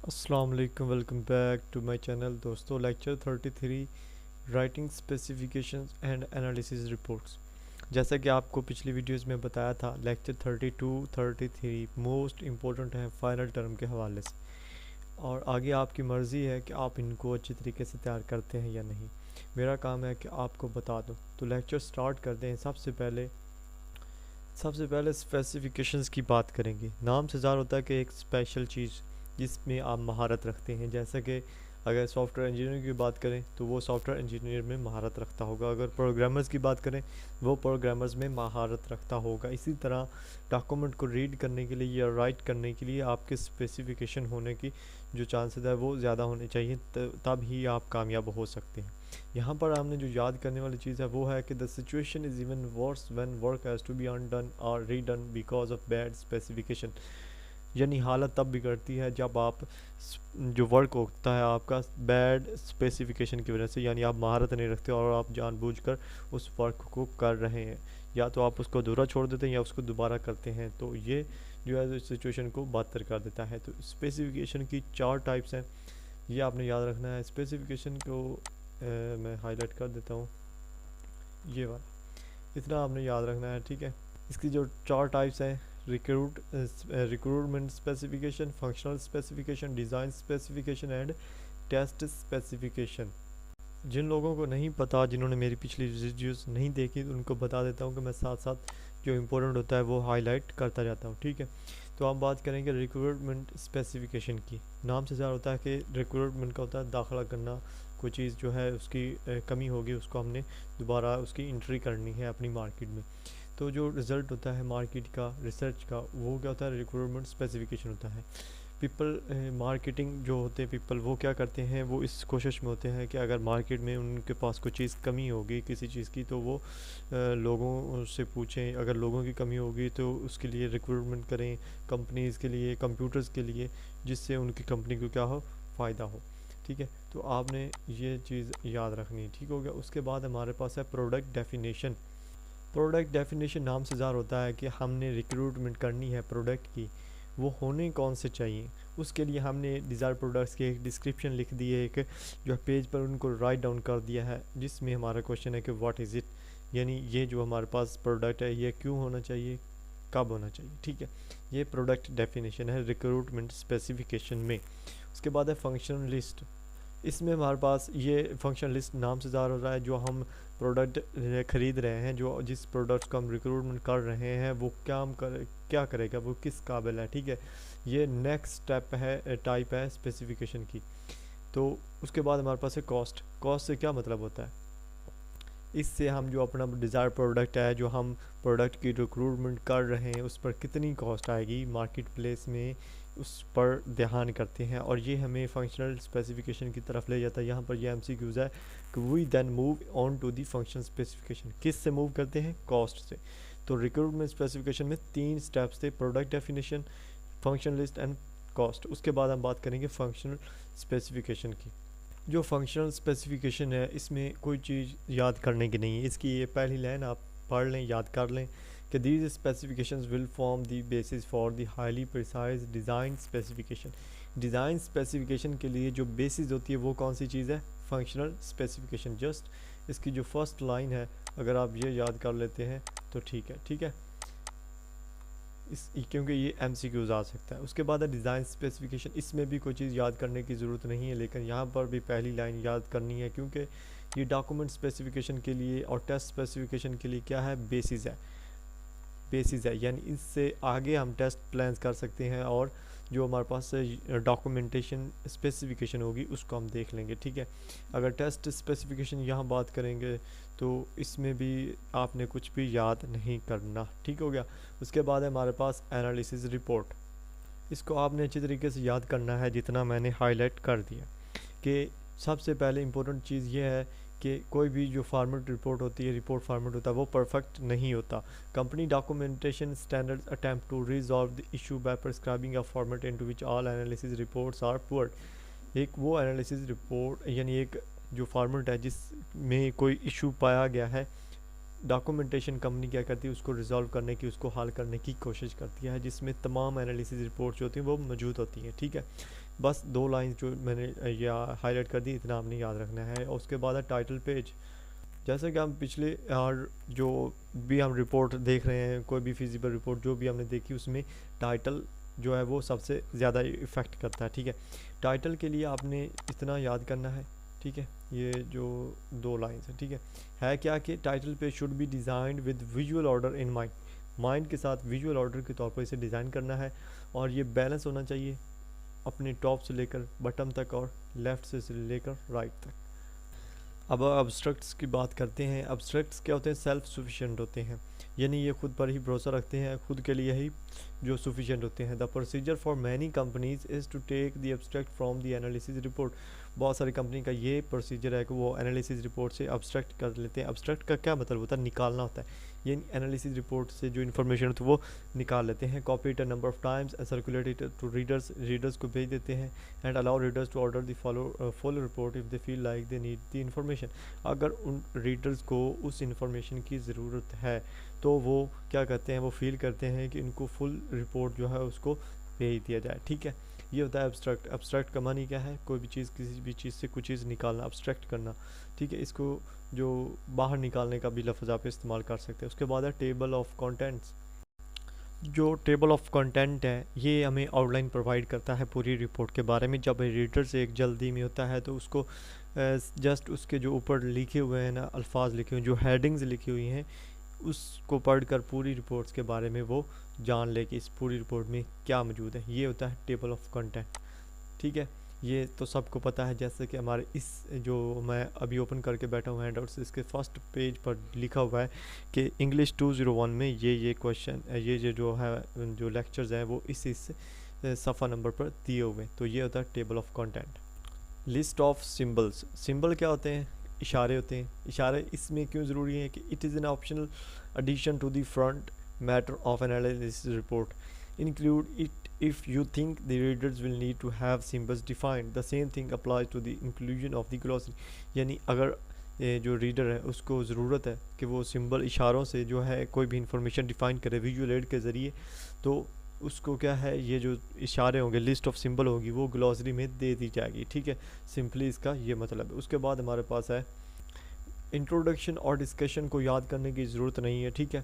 अस्सलाम वालेकुम, welcome back to my channel. दोस्तों, lecture 33 writing specifications and analysis reports. जैसा कि आपको पिछली वीडियोस में बताया था, लेक्चर 32 33 मोस्ट इम्पोर्टेंट है फाइनल टर्म के हवाले से, और आगे आपकी मर्ज़ी है कि आप इनको अच्छी तरीके से तैयार करते हैं या नहीं। मेरा काम है कि आपको बता दूं। तो लेक्चर स्टार्ट करते हैं। सबसे पहले स्पेसिफिकेशंस की बात करेंगे। नाम से ज़ाहिर होता है कि एक स्पेशल चीज़ जिसमें आप महारत रखते हैं। जैसे कि अगर सॉफ्टवेयर इंजीनियर की बात करें तो वो सॉफ्टवेयर इंजीनियर में महारत रखता होगा। अगर प्रोग्रामर्स की बात करें वो प्रोग्रामर्स में महारत रखता होगा। इसी तरह डॉक्यूमेंट को रीड करने के लिए या राइट करने के लिए आपके स्पेसिफिकेशन होने की जो चांसेस है वो ज़्यादा होने चाहिए, तब ही आप कामयाब हो सकते हैं। यहाँ पर हमने जो याद करने वाली चीज़ है वो है कि the situation is even worse when work has to be undone और redone because of bad specification. यानी हालत तब बिगड़ती है जब आप जो वर्क होता है आपका बैड स्पेसिफिकेशन की वजह से, यानी आप महारत नहीं रखते और आप जानबूझकर उस वर्क को कर रहे हैं, या तो आप उसको अधूरा छोड़ देते हैं या उसको दोबारा करते हैं। तो ये जो है सिचुएशन को बदतर कर देता है। तो स्पेसिफिकेशन की 4 टाइप्स हैं, ये आपने याद रखना है। स्पेसिफिकेशन को मैं हाईलाइट कर देता हूँ, ये वाला, इतना आपने याद रखना है, ठीक है। इसकी जो 4 टाइप्स हैं: recruitment specification, functional specification, design specification and test specification. जिन लोगों को नहीं पता, जिन्होंने मेरी पिछली वीडियोस नहीं देखी, तो उनको बता देता हूँ कि मैं साथ साथ जो इम्पोर्टेंट होता है वो हाईलाइट करता जाता हूँ, ठीक है। तो हम बात करेंगे रिक्रूटमेंट स्पेसिफिकेशन की। नाम से ज़्यादा होता है कि रिक्रूटमेंट का होता है दाखिला करना। कोई चीज़ जो है उसकी कमी होगी, उसको हमने दोबारा उसकी एंट्री करनी है अपनी मार्केट में। तो जो रिज़ल्ट होता है मार्केट का, रिसर्च का, वो क्या होता है? रिक्रूटमेंट स्पेसिफिकेशन होता है। पीपल मार्केटिंग जो होते हैं पीपल, वो क्या करते हैं, वो इस कोशिश में होते हैं कि अगर मार्केट में उनके पास कोई चीज़ कमी होगी किसी चीज़ की, तो वो लोगों से पूछें। अगर लोगों की कमी होगी तो उसके लिए रिक्रूटमेंट करें, कंपनीज़ के लिए, कंप्यूटर्स के लिए, जिससे उनकी कंपनी को क्या हो, फ़ायदा हो, ठीक है। तो आपने ये चीज़ याद रखनी, ठीक हो गया। उसके बाद हमारे पास है प्रोडक्ट डेफिनेशन। प्रोडक्ट डेफिनेशन नाम से ज़ाहिर होता है कि हमने रिक्रूटमेंट करनी है प्रोडक्ट की, वो होने कौन से चाहिए। उसके लिए हमने डिज़ायर प्रोडक्ट्स की एक डिस्क्रिप्शन लिख दी है, एक जो पेज पर उनको राइट डाउन कर दिया है, जिसमें हमारा क्वेश्चन है कि व्हाट इज़ इट, यानी ये जो हमारे पास प्रोडक्ट है ये क्यों होना चाहिए, कब होना चाहिए, ठीक है। ये प्रोडक्ट डेफिनेशन है रिक्रूटमेंट स्पेसिफिकेशन में। उसके बाद है फंक्शन लिस्ट। इसमें हमारे पास ये फंक्शन लिस्ट नाम से ज़ाहिर हो रहा है जो हम प्रोडक्ट ख़रीद रहे हैं, जो जिस प्रोडक्ट को हम रिक्रूटमेंट कर रहे हैं वो क्या करेगा, वो किस काबिल है, ठीक है। ये नेक्स्ट स्टेप है, टाइप है स्पेसिफिकेशन की। तो उसके बाद हमारे पास है कॉस्ट। कॉस्ट से क्या मतलब होता है? इससे हम जो अपना डिज़ायर प्रोडक्ट है, जो हम प्रोडक्ट की रिक्रूटमेंट कर रहे हैं, उस पर कितनी कॉस्ट आएगी मार्केट प्लेस में, उस पर ध्यान करते हैं। और ये हमें फंक्शनल स्पेसिफिकेशन की तरफ ले जाता है। यहाँ पर ये एमसीक्यूज़ है कि we then move on to the function specification. किस से मूव करते हैं? कॉस्ट से। तो रिक्रूटमेंट स्पेसिफिकेशन में 3 स्टेप्स थे: product definition, function list and cost. उसके बाद हम बात करेंगे फंक्शनल स्पेसिफिकेशन की। जो फंक्शनल स्पेसिफिकेशन है, इसमें कोई चीज़ याद करने की नहीं है। इसकी ये पहली लाइन आप पढ़ लें, याद कर लें कि these specifications will form the basis for the highly precise design specification. Design specification के लिए जो बेसिस होती है वो कौन सी चीज़ है? Functional specification. जस्ट इसकी जो फर्स्ट लाइन है, अगर आप ये याद कर लेते हैं तो ठीक है, ठीक है। क्योंकि ये एमसीक्यूज़ आ सकता है। उसके बाद है डिज़ाइन स्पेसिफिकेशन। इसमें भी कोई चीज़ याद करने की ज़रूरत नहीं है, लेकिन यहाँ पर भी पहली लाइन याद करनी है, क्योंकि ये डॉक्यूमेंट स्पेसिफिकेशन के लिए और टेस्ट स्पेसिफिकेशन के लिए क्या है? बेसिस है। बेसिस है, यानी इससे आगे हम टेस्ट प्लान्स कर सकते हैं, और जो हमारे पास डॉक्यूमेंटेशन स्पेसिफिकेशन होगी उसको हम देख लेंगे, ठीक है। अगर टेस्ट स्पेसिफिकेशन यहाँ बात करेंगे तो इसमें भी आपने कुछ भी याद नहीं करना, ठीक हो गया। उसके बाद है हमारे पास एनालिसिस रिपोर्ट। इसको आपने अच्छी तरीके से याद करना है, जितना मैंने हाईलाइट कर दिया। कि सबसे पहले इम्पोर्टेंट चीज़ ये है कि कोई भी जो फार्मेट रिपोर्ट होती है, रिपोर्ट फार्मेट होता है, वो परफेक्ट नहीं होता। Company documentation standards attempt to resolve the issue by prescribing a format into which all analysis reports are poor. एक वो एनालिसिस रिपोर्ट, यानी एक जो फार्मेट है जिसमें कोई इशू पाया गया है, डॉक्यूमेंटेशन कंपनी क्या करती है, उसको रिजॉल्व करने की, उसको हल करने की कोशिश करती है, जिसमें तमाम एनालिसिस रिपोर्ट्स जो होती हैं वो मौजूद होती हैं, ठीक है। बस 2 लाइन जो मैंने या हाईलाइट कर दी, इतना आपने याद रखना है। और उसके बाद है टाइटल पेज। जैसे कि हम पिछले जो भी हम रिपोर्ट देख रहे हैं, कोई भी फिजिबल रिपोर्ट जो भी हमने देखी, उसमें टाइटल जो है वो सबसे ज़्यादा इफ़ेक्ट करता है, ठीक है। टाइटल के लिए आपने इतना याद करना है, ठीक है। ये जो 2 लाइन्स है, ठीक है क्या कि टाइटल पे should be designed with visual order in mind. Mind के साथ विजुअल ऑर्डर के तौर पर इसे डिज़ाइन करना है, और ये बैलेंस होना चाहिए अपने टॉप से लेकर बटम तक और लेफ़्ट से लेकर राइट तक। अब अब्स्ट्रक्ट्स की बात करते हैं। अब्स्ट्रक्ट्स क्या होते हैं? सेल्फ सफिशिएंट होते हैं, यानी ये खुद पर ही भरोसा रखते हैं, खुद के लिए ही जो सफिशिएंट होते हैं। The procedure for many companies is to take the abstract from the analysis report. बहुत सारी कंपनी का ये प्रोसीजर है कि वो एनालिसिस रिपोर्ट से अब्स्ट्रैक्ट कर लेते हैं। अब्स्ट्रैक्ट का क्या मतलब होता है? निकालना होता है। ये एनालिसिस रिपोर्ट से जो इन्फॉर्मेशन होती है वो निकाल लेते हैं। Copy it a number of times and circulate it to readers को भेज देते हैं। And allow readers to order the follow report if they feel like they need the information. अगर उन रीडर्स को उस इन्फॉर्मेशन की ज़रूरत है तो वो क्या करते हैं, वो फील करते हैं कि इनको फुल रिपोर्ट जो है उसको भेज दिया जाए, ठीक है। ये होता है एब्स्ट्रैक्ट। एब्स्ट्रैक्ट का मानी क्या है? कोई भी चीज़, किसी भी चीज़ से कुछ चीज़ निकालना, एब्स्ट्रैक्ट करना, ठीक है। इसको जो बाहर निकालने का भी लफ्ज़ आप इस्तेमाल कर सकते हैं। उसके बाद है टेबल ऑफ कंटेंट्स। जो टेबल ऑफ कंटेंट है ये हमें आउटलाइन प्रोवाइड करता है पूरी रिपोर्ट के बारे में। जब रीडर से एक जल्दी में होता है तो उसको जस्ट उसके जो ऊपर लिखे हुए हैं ना अल्फाज लिखे हुए हैं, जो हेडिंग्स लिखी हुई हैं, उसको पढ़कर पूरी रिपोर्ट्स के बारे में वो जान ले कि इस पूरी रिपोर्ट में क्या मौजूद है। ये होता है टेबल ऑफ कंटेंट, ठीक है। ये तो सबको पता है, जैसे कि हमारे इस जो मैं अभी ओपन करके बैठा हूँ हैंडआउट्स, इसके फर्स्ट पेज पर लिखा हुआ है कि इंग्लिश 201 में ये क्वेश्चन, ये जो है जो लेक्चर्स हैं वो इस सफ़ा नंबर पर दिए हुए। तो ये होता है table of content. List of symbols. Symbol क्या होते हैं? इशारे होते हैं। इशारे इसमें क्यों ज़रूरी है कि it is an optional addition to the front matter of analysis report. Include it if you think the readers will need to have symbols defined. The same thing applies to the inclusion of the glossary. यानी अगर जो reader है उसको ज़रूरत है कि वो symbol इशारों से जो है कोई भी इंफॉर्मेशन डिफ़ाइन करे विजुअल एड के ज़रिए, तो उसको क्या है, ये जो इशारे होंगे, लिस्ट ऑफ सिंबल होगी, वो ग्लॉसरी में दे दी जाएगी, ठीक है। सिंपली इसका ये मतलब है। उसके बाद हमारे पास है इंट्रोडक्शन और डिस्कशन को याद करने की ज़रूरत नहीं है, ठीक है।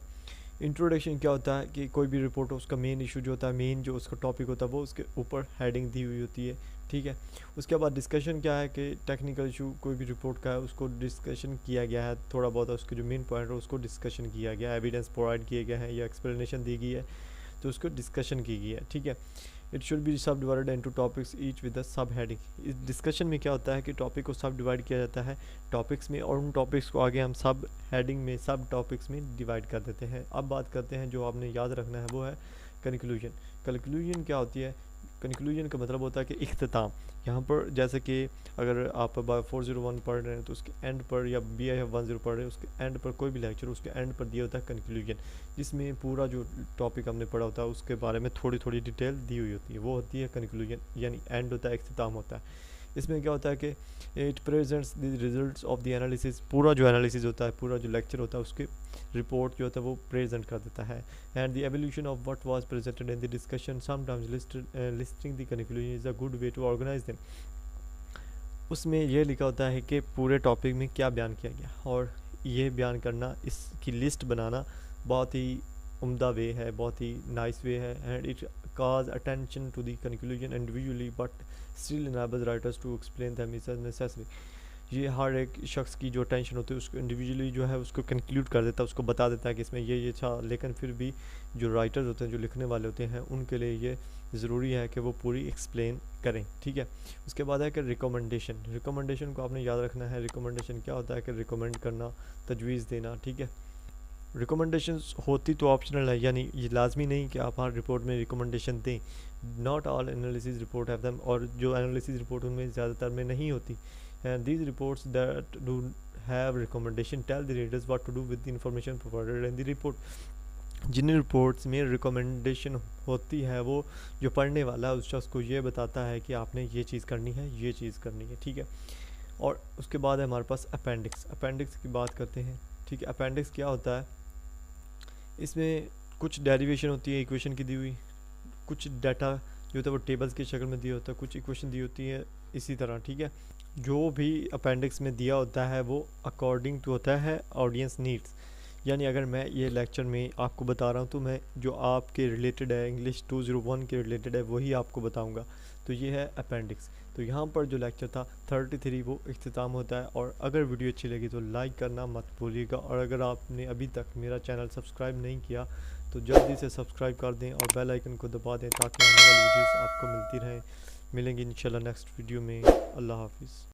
इंट्रोडक्शन क्या होता है कि कोई भी रिपोर्ट हो उसका मेन इशू जो होता है, मेन जो उसका टॉपिक होता है वो उसके ऊपर हेडिंग दी हुई होती है, ठीक है। उसके बाद डिस्कशन क्या है कि टेक्निकल इशू कोई भी रिपोर्ट का है उसको डिस्कशन किया गया है, थोड़ा बहुत उसके जो मेन पॉइंट है उसको डिस्कशन किया गया है, एविडेंस प्रोवाइड किए गए हैं या एक्सप्लेनेशन दी गई है तो उसको डिस्कशन की गई है, ठीक है। इट शुड बी सब divided into topics each with the sub heading. इस डिस्कशन में क्या होता है कि टॉपिक को सब डिवाइड किया जाता है टॉपिक्स में, और उन टॉपिक्स को आगे हम सब हेडिंग में, सब टॉपिक्स में डिवाइड कर देते हैं। अब बात करते हैं जो आपने याद रखना है वो है कंक्लूजन। कंक्लूजन क्या होती है? कंक्लूजन का मतलब होता है कि इख्तिताम। यहाँ पर जैसे कि अगर आप 401 पढ़ रहे हैं तो उसके एंड पर, या BIF 10 पढ़ रहे हैं उसके एंड पर, कोई भी लेक्चर उसके एंड पर दिया होता है कंक्लूजन, जिसमें पूरा जो टॉपिक हमने पढ़ा होता है उसके बारे में थोड़ी थोड़ी डिटेल दी हुई होती है, वो होती है कंक्लूजन, यानी एंड होता है, इख्तिताम होता है। इसमें क्या होता है कि it presents the results of the analysis. पूरा जो एनालिसिस होता है, पूरा जो लेक्चर होता है उसके रिपोर्ट जो होता है वो प्रेजेंट कर देता है। And the evolution of what was presented in the discussion, sometimes listing the conclusion is a good way to organise them. उसमें यह लिखा होता है कि पूरे टॉपिक में क्या बयान किया गया, और ये बयान करना, इसकी लिस्ट बनाना बहुत ही उम्दा वे है, बहुत ही नाइस वे है। And it cause attention to the conclusion individually but still enables writers to explain them is necessary। ये हर एक शख्स की जो टेंशन होती है उसको इंडिविजुअली जो है उसको कंक्लूड कर देता है, उसको बता देता है कि इसमें ये था, लेकिन फिर भी जो राइटर्स होते हैं, जो लिखने वाले होते हैं, उनके लिए ये ज़रूरी है कि वो पूरी एक्सप्लेन करें, ठीक है। उसके बाद है कि रिकमेंडेशन। रिकमेंडेशन को आपने याद रखना है। रिकमेंडेशन क्या होता है कि रिकमेंड करना, तजवीज़ देना, ठीक है। रिकमेंडेशंस होती तो ऑप्शनल है, यानी ये लाजमी नहीं कि आप हर रिपोर्ट में रिकमेंडेशन दें। Not all analysis report have them, और जो एनालिसिस रिपोर्ट उनमें ज़्यादातर में नहीं होती। And these reports that do have recommendation tell the readers what to do with the information provided in the report. जिन रिपोर्ट्स में रिकमेंडेशन होती है वो जो पढ़ने वाला है उस शख्स को ये बताता है कि आपने ये चीज़ करनी है, ये चीज़ करनी है, ठीक है। और उसके बाद है हमारे पास अपेंडिक्स। अपेंडिक्स की बात करते हैं, ठीक है। अपेंडिक्स क्या होता है? इसमें कुछ डेरिवेशन होती है इक्वेशन की दी हुई, कुछ डाटा जो होता है वो टेबल्स की शक्ल में दिया होता है, कुछ इक्वेशन दी होती है इसी तरह, ठीक है। जो भी अपेंडिक्स में दिया होता है वो अकॉर्डिंग टू होता है ऑडियंस नीड्स, यानी अगर मैं ये लेक्चर में आपको बता रहा हूँ तो मैं जो आपके रिलेटेड है, इंग्लिश 201 के रिलेटेड है, वही आपको बताऊँगा। तो ये है अपेंडिक्स। तो यहाँ पर जो लेक्चर था 33 वो इख्तिताम होता है। और अगर वीडियो अच्छी लगी तो लाइक करना मत भूलिएगा, और अगर आपने अभी तक मेरा चैनल सब्सक्राइब नहीं किया तो जल्दी से सब्सक्राइब कर दें और बेल आइकन को दबा दें ताकि आने वाली वीडियोस आपको मिलती रहें। मिलेंगे इंशाल्लाह नेक्स्ट वीडियो में। अल्लाह हाफिज़।